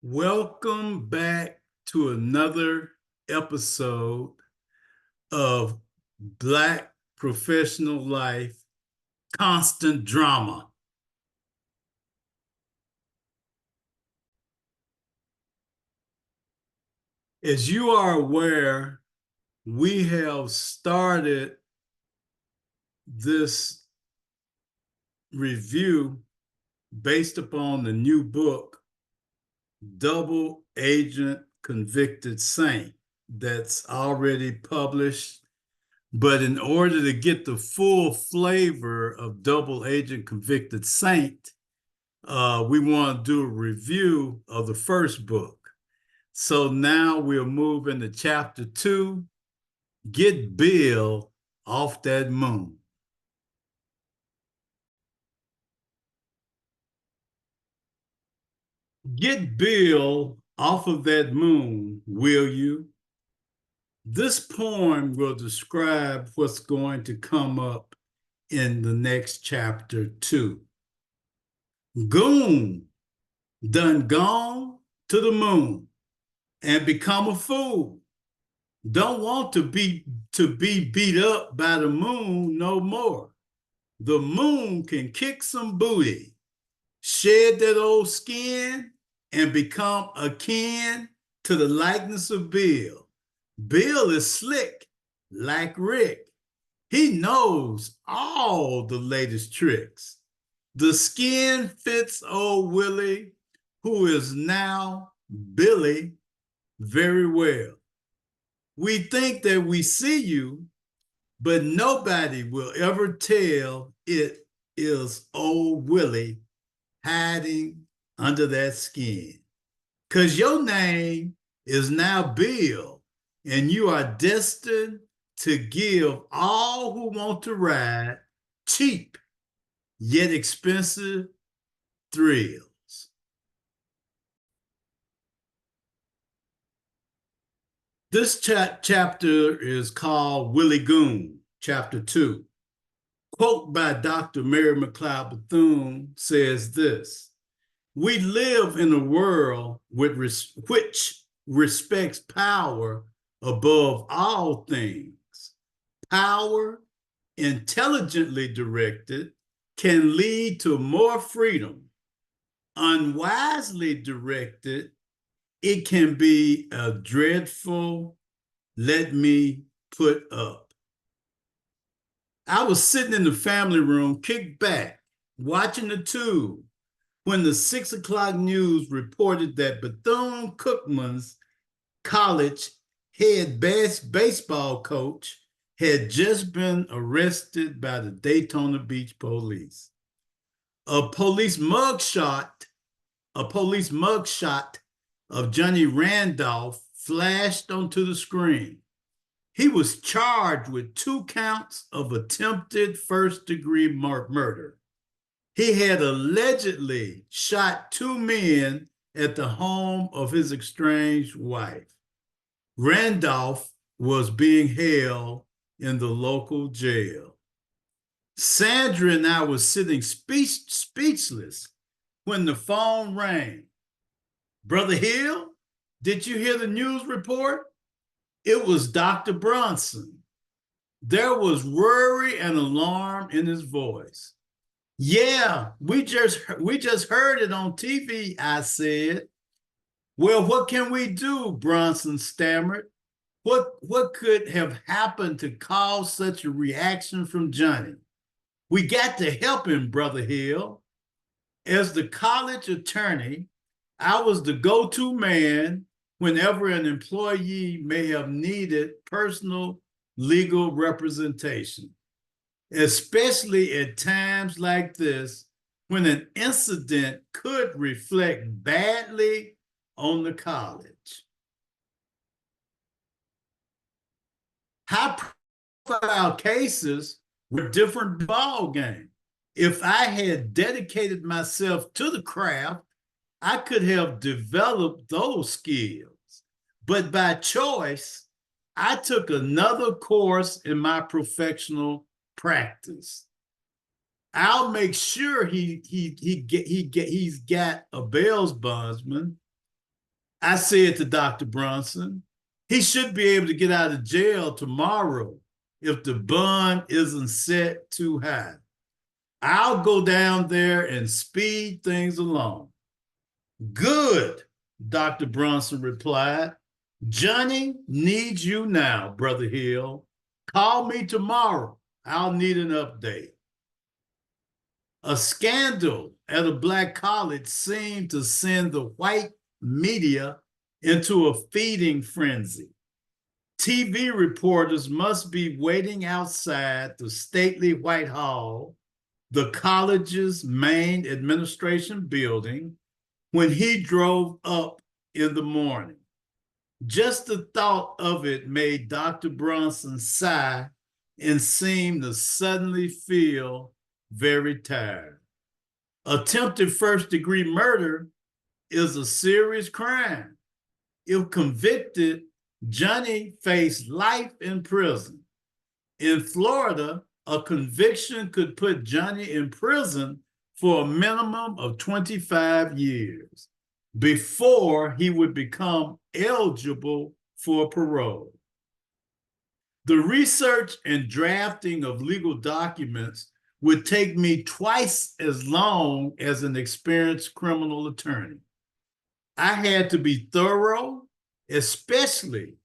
Welcome back to another episode of Black Professional Life Constant Drama. As you are aware, we have started this review based upon the new book, Double Agent Convicted Saint, that's already published. But in order to get the full flavor of Double Agent Convicted Saint, we want to do a review of the first book. So now we'll move into chapter 2, Get Bill Off That Moon. Get Bill off of that moon, will you? This poem will describe what's going to come up in the next chapter 2. Goon done gone to the moon and become a fool. Don't want to be beat up by the moon no more. The moon can kick some booty, shed that old skin, and become akin to the likeness of Bill. Bill is slick like Rick. He knows all the latest tricks. The skin fits old Willie, who is now Billy, very well. We think that we see you, but nobody will ever tell it is old Willie hiding under that skin. Because your name is now Bill, and you are destined to give all who want to ride cheap yet expensive thrills. This chapter is called Willie Goon, chapter 2. Quote by Dr. Mary McLeod Bethune says this: "We live in a world which respects power above all things. Power, intelligently directed, can lead to more freedom. Unwisely directed, it can be a dreadful let me put up." I was sitting in the family room, kicked back, watching the tube, when the 6 o'clock news reported that Bethune-Cookman's college head baseball coach had just been arrested by the Daytona Beach police. A police mugshot of Johnny Randolph flashed onto the screen. He was charged with 2 counts of attempted first-degree murder. He had allegedly shot 2 men at the home of his estranged wife. Randolph was being held in the local jail. Sandra and I were sitting speechless when the phone rang. "Brother Hill, did you hear the news report?" It was Dr. Bronson. There was worry and alarm in his voice. "Yeah, we just heard it on TV," I said. "Well, what can we do?" Bronson stammered. What could have happened to cause such a reaction from Johnny? "We got to help him, Brother Hill." As the college attorney, I was the go-to man whenever an employee may have needed personal legal representation, especially at times like this when an incident could reflect badly on the college. High-profile cases were a different ballgame. If I had dedicated myself to the craft, I could have developed those skills. But by choice, I took another course in my professional practice. I'll make sure he's got a bail bondsman, I said to Dr. Brunson, he should be able to get out of jail tomorrow if the bond isn't set too high. I'll go down there and speed things along. Good, Dr. Brunson replied. Johnny needs you now, Brother Hill. Call me tomorrow. I'll need an update. A scandal at a black college seemed to send the white media into a feeding frenzy. TV reporters must be waiting outside the stately Whitehall, the college's main administration building, when he drove up in the morning. Just the thought of it made Dr. Brunson sigh and seem to suddenly feel very tired. Attempted first-degree murder is a serious crime. If convicted, Johnny faced life in prison. In Florida, a conviction could put Johnny in prison for a minimum of 25 years before he would become eligible for parole. The research and drafting of legal documents would take me twice as long as an experienced criminal attorney. I had to be thorough, especially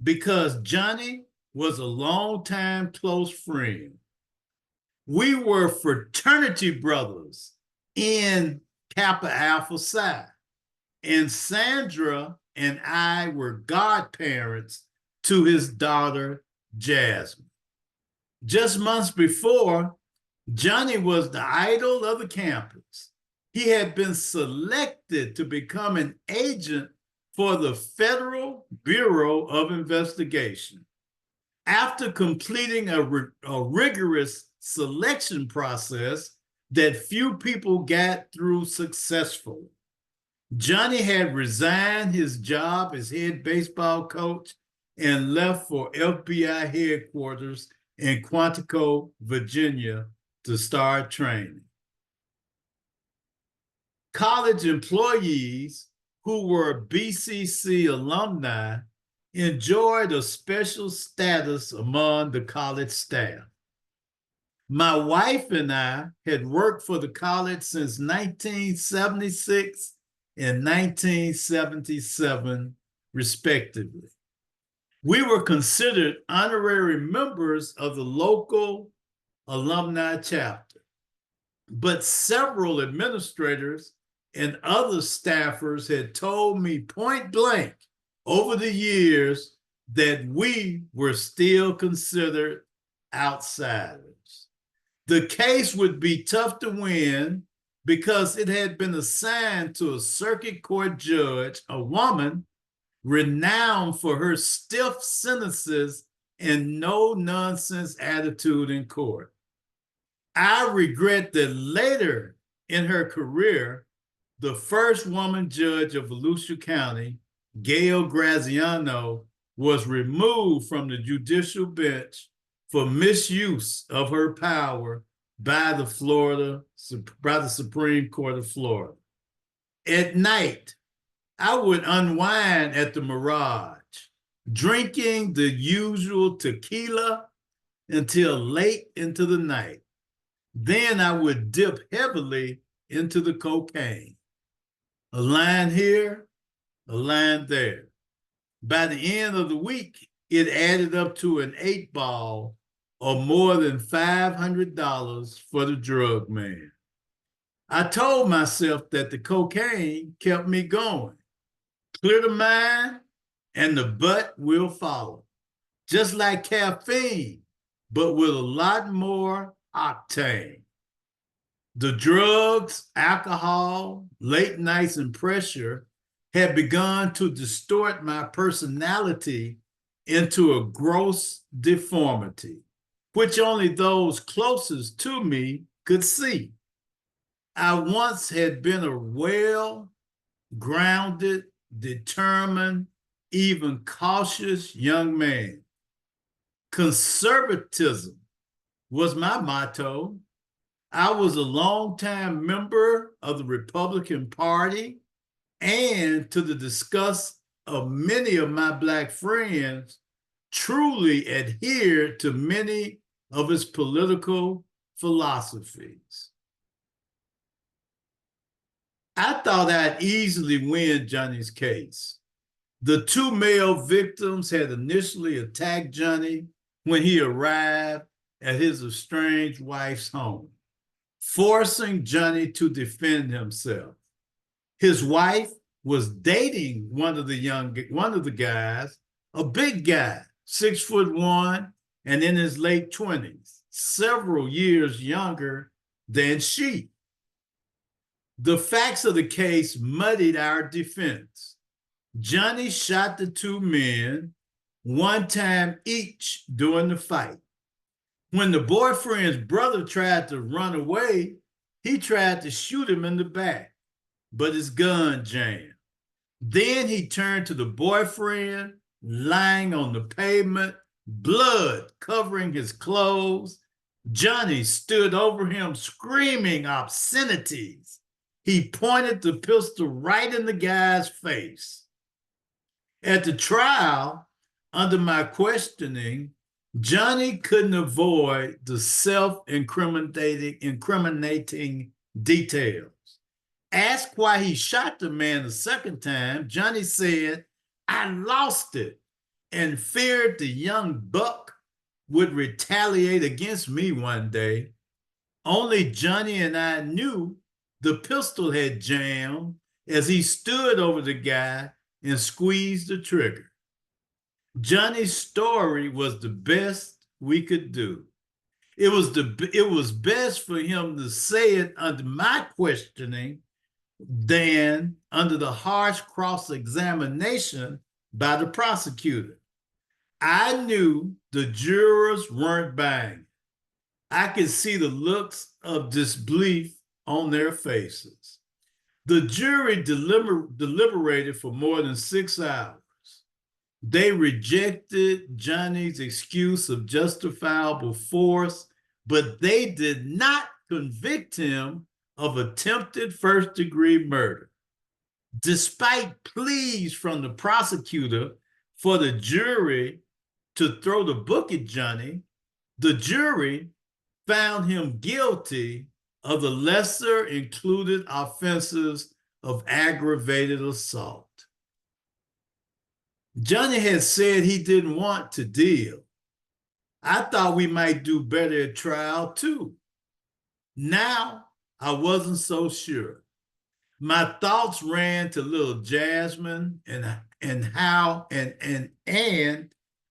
because Johnny was a longtime close friend. We were fraternity brothers in Kappa Alpha Psi, and Sandra and I were godparents to his daughter, Jasmine. Just months before, Johnny was the idol of the campus. He had been selected to become an agent for the Federal Bureau of Investigation. After completing a rigorous selection process that few people got through successfully, Johnny had resigned his job as head baseball coach and left for FBI headquarters in Quantico, Virginia, to start training. College employees who were BCC alumni enjoyed a special status among the college staff. My wife and I had worked for the college since 1976 and 1977, respectively. We were considered honorary members of the local alumni chapter, but several administrators and other staffers had told me point blank over the years that we were still considered outsiders. The case would be tough to win because it had been assigned to a circuit court judge, a woman renowned for her stiff sentences and no-nonsense attitude in court. I regret that later in her career, the first woman judge of Volusia County, Gail Graziano, was removed from the judicial bench for misuse of her power by the Supreme Court of Florida. At night, I would unwind at the Mirage, drinking the usual tequila until late into the night. Then I would dip heavily into the cocaine. A line here, a line there. By the end of the week, it added up to an 8-ball or more than $500 for the drug man. I told myself that the cocaine kept me going. Clear the mind and the butt will follow. Just like caffeine, but with a lot more octane. The drugs, alcohol, late nights, and pressure had begun to distort my personality into a gross deformity, which only those closest to me could see. I once had been a well-grounded, determined, even cautious young man. Conservatism was my motto. I was a longtime member of the Republican Party and to the disgust of many of my Black friends, truly adhered to many of his political philosophies. I thought I'd easily win Johnny's case. The two male victims had initially attacked Johnny when he arrived at his estranged wife's home, forcing Johnny to defend himself. His wife was dating one of the guys, a big guy, 6'1" and in his late 20s, several years younger than she. The facts of the case muddied our defense. Johnny shot the two men one time each during the fight. When the boyfriend's brother tried to run away, he tried to shoot him in the back, but his gun jammed. Then he turned to the boyfriend lying on the pavement, blood covering his clothes. Johnny stood over him screaming obscenities. He pointed the pistol right in the guy's face. At the trial, under my questioning, Johnny couldn't avoid the self-incriminating details. Asked why he shot the man the second time, Johnny said, "I lost it and feared the young buck would retaliate against me one day." Only Johnny and I knew the pistol had jammed as he stood over the guy and squeezed the trigger. Johnny's story was the best we could do. It was best for him to say it under my questioning than under the harsh cross-examination by the prosecutor. I knew the jurors weren't buying. I could see the looks of disbelief on their faces. The jury deliberated for more than 6 hours. They rejected Johnny's excuse of justifiable force, but they did not convict him of attempted first-degree murder. Despite pleas from the prosecutor for the jury to throw the book at Johnny, the jury found him guilty of the lesser included offenses of aggravated assault. Johnny had said he didn't want to deal. I thought we might do better at trial too. Now I wasn't so sure. My thoughts ran to little Jasmine and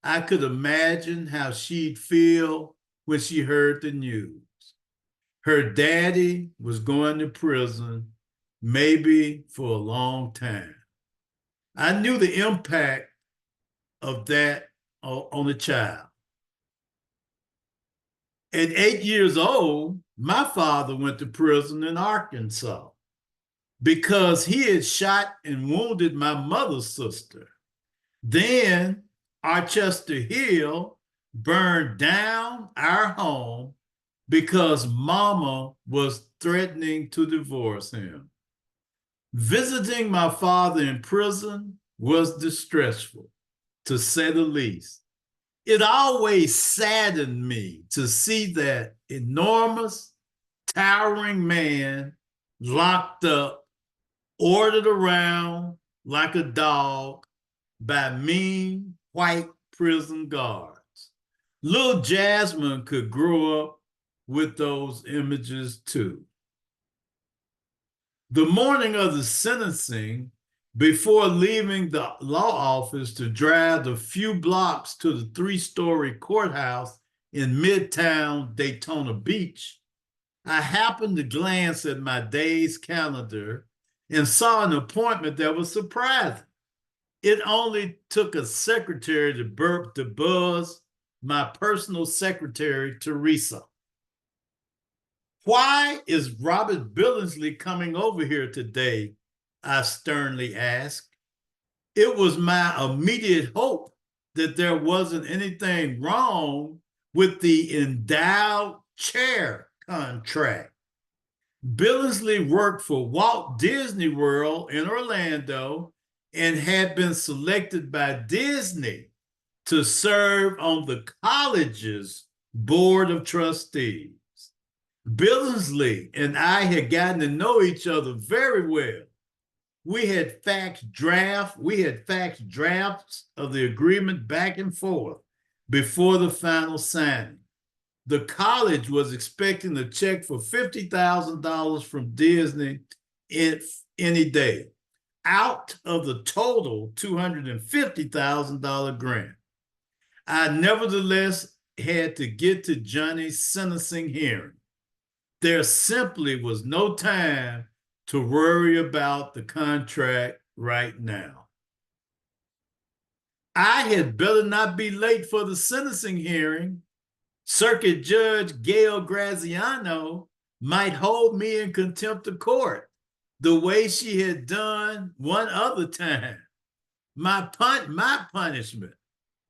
I could imagine how she'd feel when she heard the news. Her daddy was going to prison, maybe for a long time. I knew the impact of that on a child. At 8 years old, my father went to prison in Arkansas because he had shot and wounded my mother's sister. Then Archester Hill burned down our home because Mama was threatening to divorce him. Visiting my father in prison was distressful, to say the least. It always saddened me to see that enormous, towering man locked up, ordered around like a dog by mean white prison guards. Little Jasmine could grow up with those images too. The morning of the sentencing, before leaving the law office to drive the few blocks to the 3-story courthouse in Midtown Daytona Beach, I happened to glance at my day's calendar and saw an appointment that was surprising. It only took a secretary to buzz my personal secretary, Teresa. "Why is Robert Billingsley coming over here today?" I sternly asked. It was my immediate hope that there wasn't anything wrong with the endowed chair contract. Billingsley worked for Walt Disney World in Orlando and had been selected by Disney to serve on the college's board of trustees. Billingsley and I had gotten to know each other very well. We had faxed drafts of the agreement back and forth before the final signing. The college was expecting a check for $50,000 from Disney any day, out of the total $250,000 grant. I nevertheless had to get to Johnny's sentencing hearing. There simply was no time to worry about the contract right now. I had better not be late for the sentencing hearing. Circuit Judge Gail Graziano might hold me in contempt of court the way she had done one other time. My punishment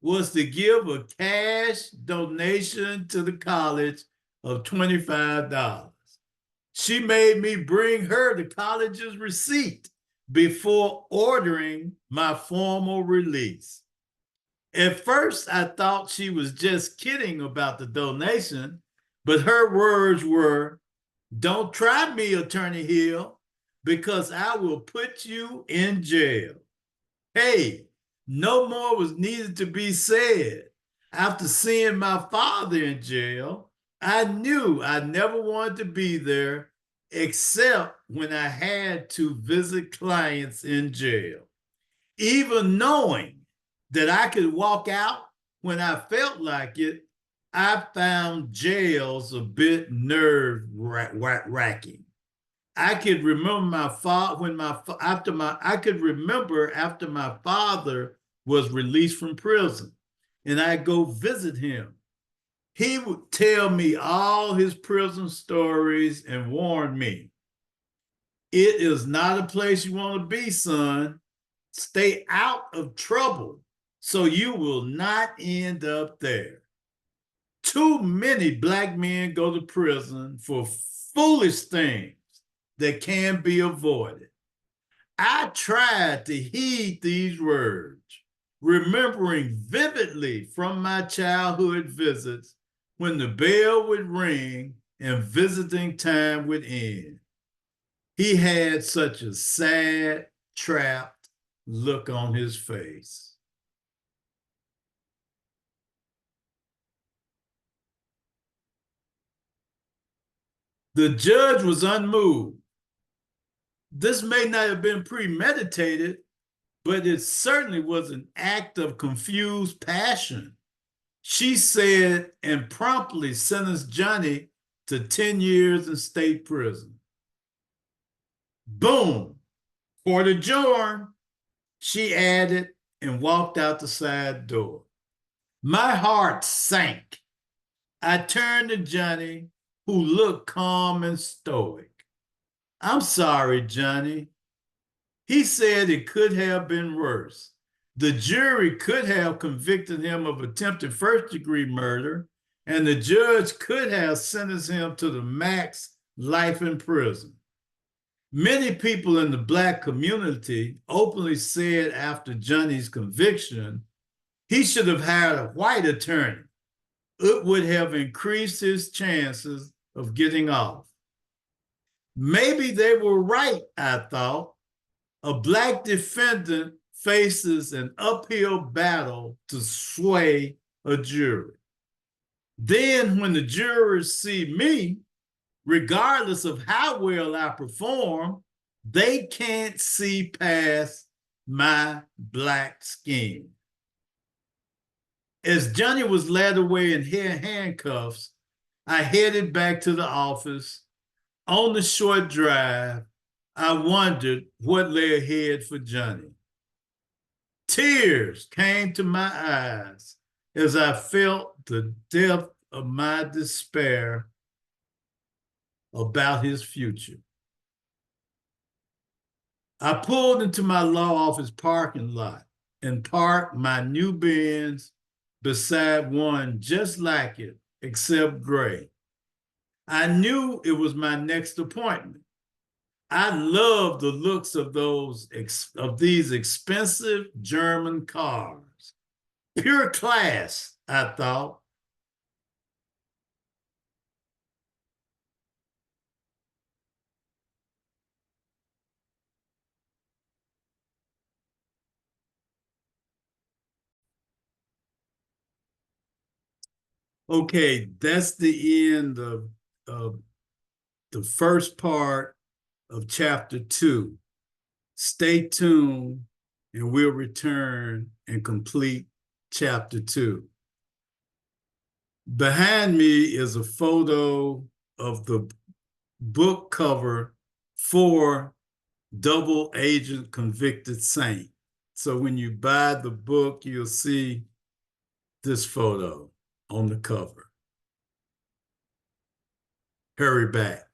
was to give a cash donation to the college of $25. She made me bring her the college's receipt before ordering my formal release. At first, I thought she was just kidding about the donation, but her words were, "Don't try me, Attorney Hill, because I will put you in jail." Hey, no more was needed to be said. After seeing my father in jail, I knew I never wanted to be there except when I had to visit clients in jail. Even knowing that I could walk out when I felt like it, I found jails a bit nerve-wracking. I could remember after my father was released from prison, and I'd go visit him. He would tell me all his prison stories and warn me, "It is not a place you want to be, son. Stay out of trouble so you will not end up there." Too many Black men go to prison for foolish things that can be avoided. I tried to heed these words, remembering vividly from my childhood visits when the bell would ring and visiting time would end. He had such a sad, trapped look on his face. The judge was unmoved. This may not have been premeditated, but it certainly was an act of confused passion. She said and promptly sentenced Johnny to 10 years in state prison. Boom, court adjourned, she added and walked out the side door. My heart sank. I turned to Johnny, who looked calm and stoic. "I'm sorry, Johnny." He said it could have been worse. The jury could have convicted him of attempted first-degree murder, and the judge could have sentenced him to the max life in prison. Many people in the Black community openly said after Johnny's conviction, he should have hired a white attorney. It would have increased his chances of getting off. Maybe they were right, I thought. A Black defendant faces an uphill battle to sway a jury. Then when the jurors see me, regardless of how well I perform, they can't see past my Black skin. As Johnny was led away in handcuffs, I headed back to the office. On the short drive, I wondered what lay ahead for Johnny. Tears came to my eyes as I felt the depth of my despair about his future. I pulled into my law office parking lot and parked my new Benz beside one just like it, except gray. I knew it was my next appointment. I love the looks of these expensive German cars. Pure class, I thought. Okay, that's the end of the first part of chapter 2. Stay tuned and we'll return and complete chapter 2. Behind me is a photo of the book cover for Double Agent Convicted Saint. So when you buy the book, you'll see this photo on the cover. Hurry back.